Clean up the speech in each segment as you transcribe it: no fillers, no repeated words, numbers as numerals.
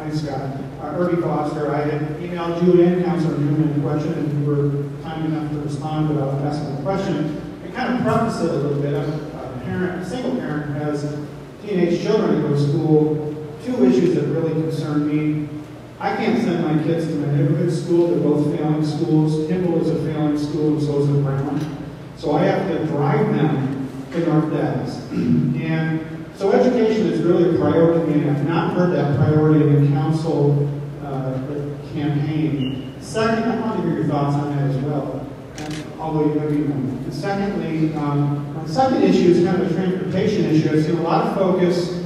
Thanks, Scott. Irby Foster, I had emailed you and Councilor Newman a question, and you were kind enough to respond without asking the question. I kind of preface it a little bit. I'm a single parent who has teenage children who go to school. Two issues that really concern me. I can't send my kids to my neighborhood school. They're both failing schools. Kimball is a failing school, and so is the Brown. So I have to drive them to North Dallas. And so education is really a priority to me, and I've not heard that priority in the council campaign. Second, I want to hear your thoughts on that as well, although you maybe know. And secondly, my second issue is kind of a transportation issue. I've seen a lot of focus.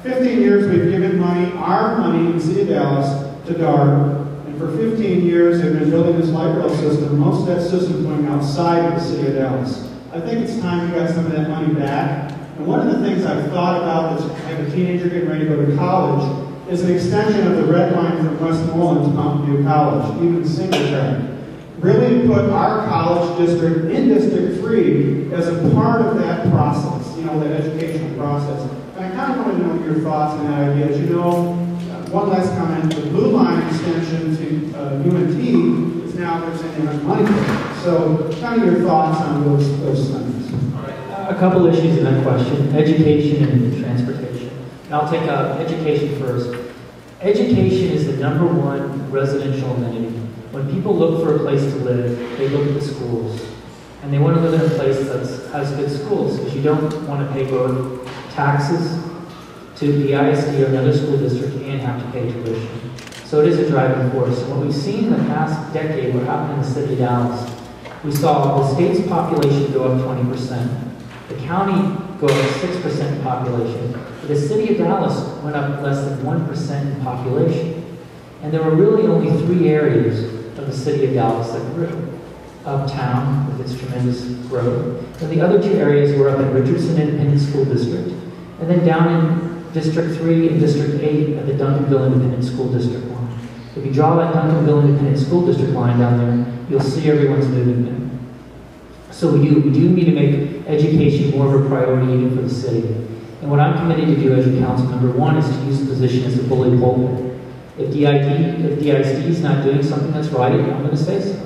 15 years we've given money, our money in the city of Dallas, to DART. And for 15 years they've been building this light rail system. Most of that system is going outside of the city of Dallas. I think it's time we got some of that money back. And one of the things I've thought about as I have a teenager getting ready to go to college is an extension of the red line from Westmoreland to Mountain View College, even single track. Really put our college district in District 3 as a part of that process, you know, that educational process. And I kind of want to know your thoughts on that idea. As you know, one last comment, the Blue Line extension to UNT is now they're saying they have money for it. So kind of your thoughts on those things. A couple issues in that question, education and transportation. And I'll take education first. Education is the #1 residential amenity. When people look for a place to live, they look at the schools. And they want to live in a place that has good schools, because you don't want to pay both taxes to the ISD or another school district and have to pay tuition. So it is a driving force. And what we've seen in the past decade, what happened in the city of Dallas, we saw the state's population go up 20%. The county go up 6% in population, but the city of Dallas went up less than 1% in population. And there were really only 3 areas of the city of Dallas that grew. Uptown, with its tremendous growth, and the other 2 areas were up in Richardson Independent School District, and then down in District 3 and District 8 at the Duncanville Independent School District line. If you draw that Duncanville Independent School District line down there, you'll see everyone's moving there. So we do need to make education more of a priority even for the city. And what I'm committed to do as a council member, 1 is to use the position as a bully pulpit. If DISD is not doing something that's right, I'm going to say so.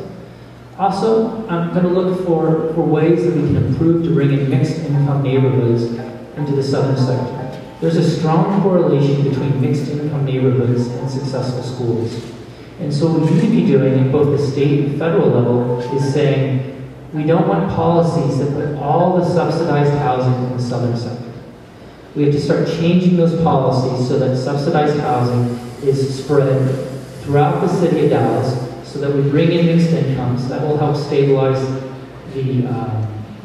Also, I'm going to look for ways that we can improve to bring in mixed income neighborhoods into the southern sector. There's a strong correlation between mixed income neighborhoods and successful schools. And so what we need to be doing at both the state and federal level is saying, we don't want policies that put all the subsidized housing in the southern sector. We have to start changing those policies so that subsidized housing is spread throughout the city of Dallas, so that we bring in mixed incomes. That will help stabilize the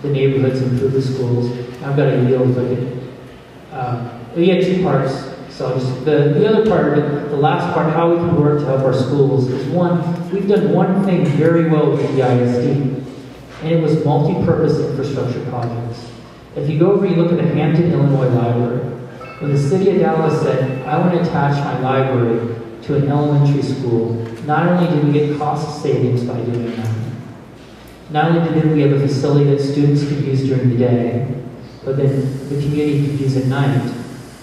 neighborhoods, improve the schools. I've got a yield, but we had 2 parts. So the other part of it, the last part, how we can work to help our schools, is 1, we've done one thing very well with the ISD, and it was multi-purpose infrastructure projects. If you go over and you look at the Hampton, Illinois library, when the city of Dallas said, I want to attach my library to an elementary school, not only did we get cost savings by doing that, not only did we have a facility that students could use during the day, but then the community could use at night,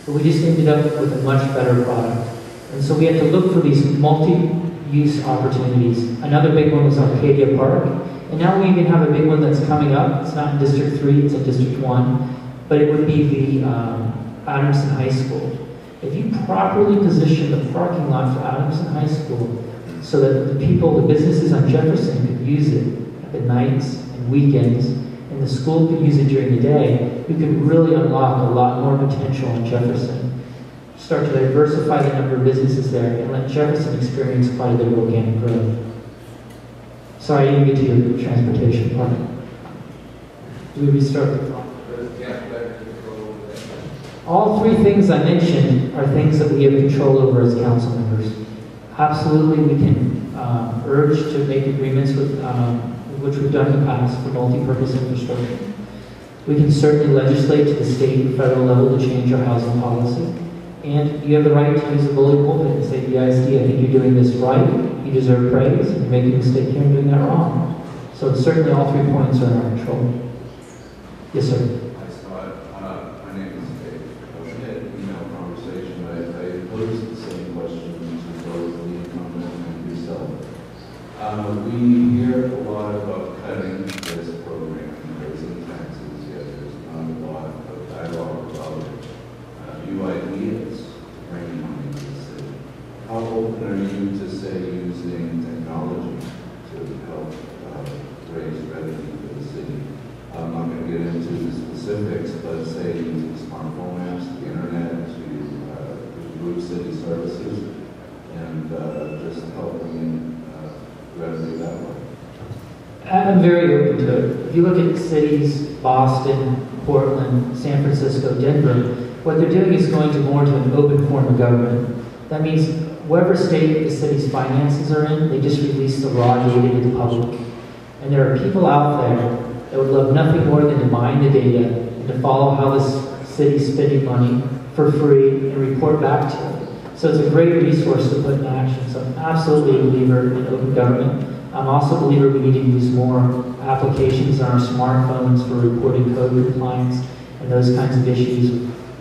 but we just ended up with a much better product. And so we had to look for these multi-use opportunities. Another big one was Arcadia Park, and now we even have a big one that's coming up. It's not in District 3, it's in District 1, but it would be the Adamson High School. If you properly position the parking lot for Adamson High School so that the people, the businesses on Jefferson could use it at the nights and weekends, and the school could use it during the day, you could really unlock a lot more potential in Jefferson. Start to diversify the number of businesses there and let Jefferson experience quite a bit of organic growth. Sorry, I didn't get to your transportation part. Do we restart the clock? All 3 things I mentioned are things that we have control over as council members. Absolutely, we can urge to make agreements with, which we've done in the past for multi-purpose infrastructure. We can certainly legislate to the state and federal level to change our housing policy. And you have the right to use a bully pulpit and say, DISD, I think you're doing this right, you deserve praise, and you're making a mistake here and doing that wrong. So certainly all 3 points are in our control. Yes, sir. Hi, Scott. My name is Dave. I had an email conversation. I posed the same question We hear a lot about cutting this program, raising taxes, yet there's not a lot of dialogue about new ideas bringing money to the city. How open are you to, say, using technology to help raise revenue for the city? I'm not going to get into the specifics, but say using smartphone apps, the internet to improve city services, and just helping revenue that way. I'm very open to it. If you look at cities, Boston, Portland, San Francisco, Denver, what they're doing is going to more to an open form of government. That means whatever state the city's finances are in, they just release the raw data to the public. And there are people out there that would love nothing more than to mine the data and to follow how this city's spending money for free and report back to it. So it's a great resource to put in action. So I'm absolutely a believer in open government. I'm also a believer we need to use more applications on our smartphones for reporting code compliance and those kinds of issues,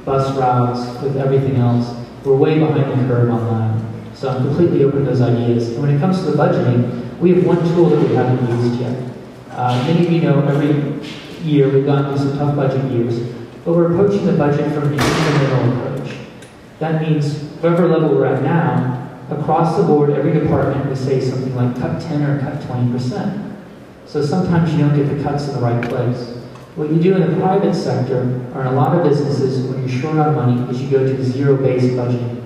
bus routes, with everything else. We're way behind the curve on that. So I'm completely open to those ideas. And when it comes to the budgeting, we have one tool that we haven't used yet. Many of you know every year we've gone through some tough budget years, but we're approaching the budget from an incremental approach. That means whatever level we're at now, across the board, every department would say something like cut 10 or cut 20%. So sometimes you don't get the cuts in the right place. What you do in the private sector, or in a lot of businesses, when you're short on money, is you go to zero-based budgeting.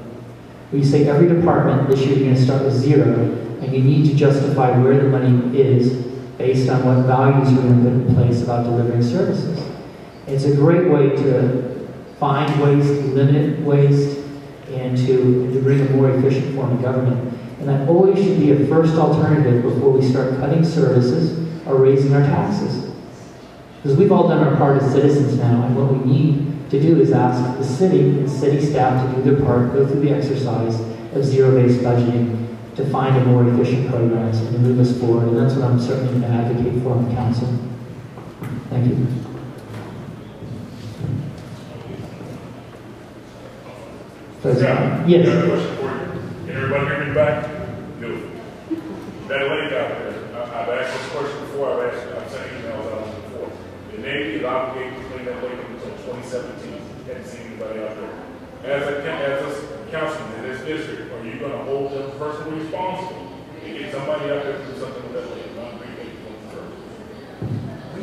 Where you say every department, this year you're going to start with zero, and you need to justify where the money is based on what values you're going to put in place about delivering services. It's a great way to find waste, eliminate waste, and to bring a more efficient form of government. And that always should be a first alternative before we start cutting services or raising our taxes. Because we've all done our part as citizens now, and what we need to do is ask the city and city staff to do their part, go through the exercise of zero-based budgeting to find a more efficient programs and to move us forward. And that's what I'm certainly going to advocate for on the council. Thank you. Yeah. Yes. I have a question for you. Can everybody hear me back? Beautiful. That lake out there, I've asked this question before, I've sent emails out before. The Navy is obligated to clean that lake until 2017. Haven't seen anybody out there. As a councilman in this district, are you going to hold them personally responsible and get somebody out there to do something with that lake? Not bring it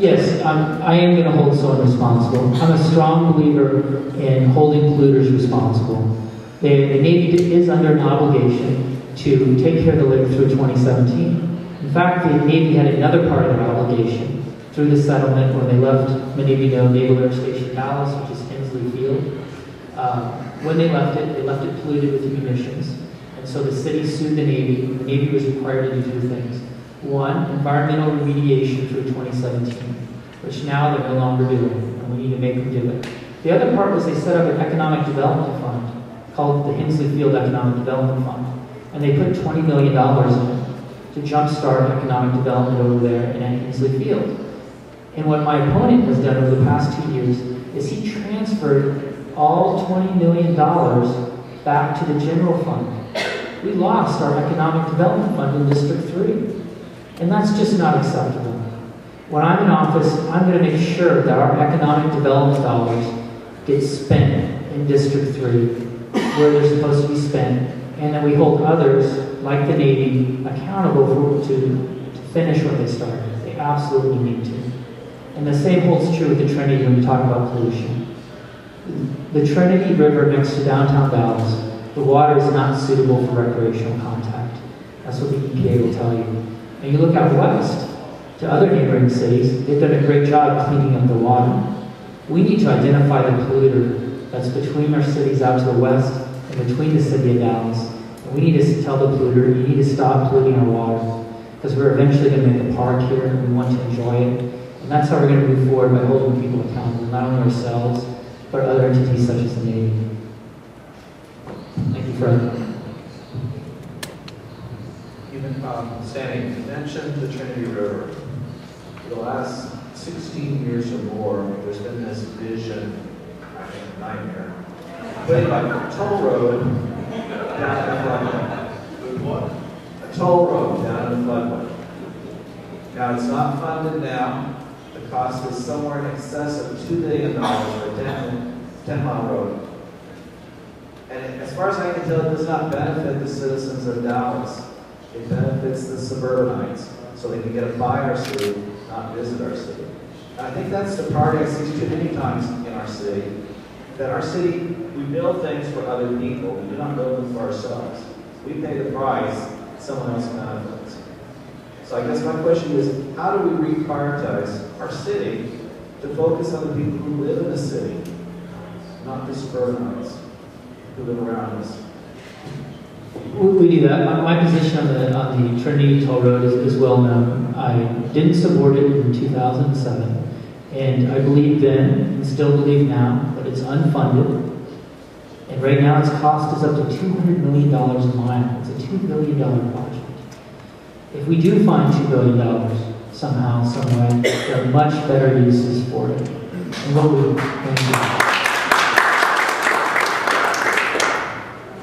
Yes, I am going to hold someone responsible. I'm a strong believer in holding polluters responsible. The Navy is under an obligation to take care of the lake through 2017. In fact, the Navy had another part of their obligation through the settlement when they left, many of you know, Naval Air Station Dallas, which is Hensley Field. When they left it polluted with emissions. And so the city sued the Navy. The Navy was required to do two things. One, environmental remediation through 2017, which now they're no longer doing, and we need to make them do it. The other part was they set up an economic development fund called the Hensley Field Economic Development Fund, and they put $20 million in it to jumpstart economic development over there in Hensley Field. And what my opponent has done over the past 2 years is he transferred all $20 million back to the general fund. We lost our economic development fund in District 3. And that's just not acceptable. When I'm in office, I'm going to make sure that our economic development dollars get spent in District 3 where they're supposed to be spent, and that we hold others, like the Navy, accountable to finish what they started. They absolutely need to. And the same holds true with the Trinity when we talk about pollution. The Trinity River next to downtown Dallas, the water is not suitable for recreational contact. That's what the EPA will tell you. And you look out west to other neighboring cities, they've done a great job cleaning up the water. We need to identify the polluter that's between our cities out to the west and between the city of Dallas. And we need to tell the polluter, you need to stop polluting our water, because we're eventually going to make a park here and we want to enjoy it. And that's how we're going to move forward, by holding people accountable, not only ourselves, but other entities such as the Navy. Thank you, Fred. Standing, you mentioned the Trinity River. For the last 16 years or more, there's been this vision, I think a nightmare, putting a toll road down in the floodway. A toll road down in the floodway. Now, it's not funded now. The cost is somewhere in excess of $2 billion for a 10-mile road. And as far as I can tell, it does not benefit the citizens of Dallas. It benefits the suburbanites, so they can get to buy our city, not visit our city. And I think that's the part I see too many times in our city, that our city, we build things for other people. We do not build them for ourselves. We pay the price, someone else benefits. So I guess my question is, how do we reprioritize our city to focus on the people who live in the city, not the suburbanites who live around us? We do that. My position on the Trinity Toll Road is well known. I didn't support it in 2007, and I believed then, and still believe now, that it's unfunded. And right now its cost is up to $200 million a mile. It's a $2 billion project. If we do find $2 billion somehow, some way, there are much better uses for it.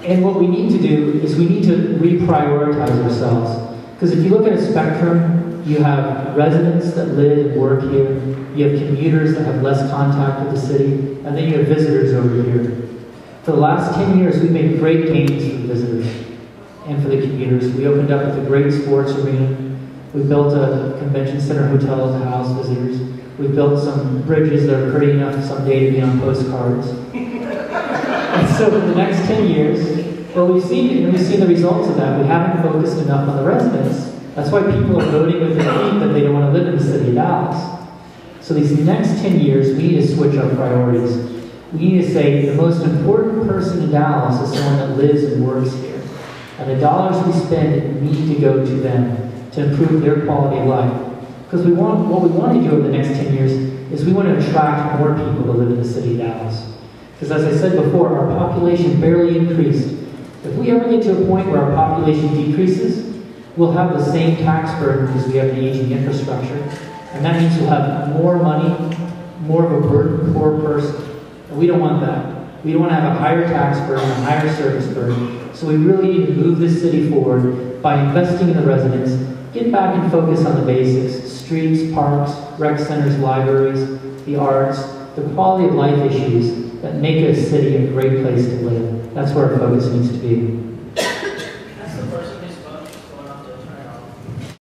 And what we need to do is we need to reprioritize ourselves. Because if you look at a spectrum, you have residents that live and work here, you have commuters that have less contact with the city, and then you have visitors over here. For the last 10 years, we've made great gains for the visitors and for the commuters. We opened up with a great sports arena. We built a convention center hotel to house visitors. We built some bridges that are pretty enough someday to be on postcards. And so for the next 10 years, well, we've seen the results of that. We haven't focused enough on the residents. That's why people are voting with their feet that they don't want to live in the city of Dallas. So these next 10 years, we need to switch our priorities. We need to say the most important person in Dallas is someone that lives and works here. And the dollars we spend need to go to them to improve their quality of life. Because what we want to do over the next 10 years is we want to attract more people to live in the city of Dallas. Because as I said before, our population barely increased. If we ever get to a point where our population decreases, we'll have the same tax burden because we have an aging infrastructure. And that means we'll have more money, more of a burden, poor person. And we don't want that. We don't want to have a higher tax burden, a higher service burden. So we really need to move this city forward by investing in the residents, get back and focus on the basics, streets, parks, rec centers, libraries, the arts, the quality of life issues that make a city a great place to live. That's where our focus needs to be.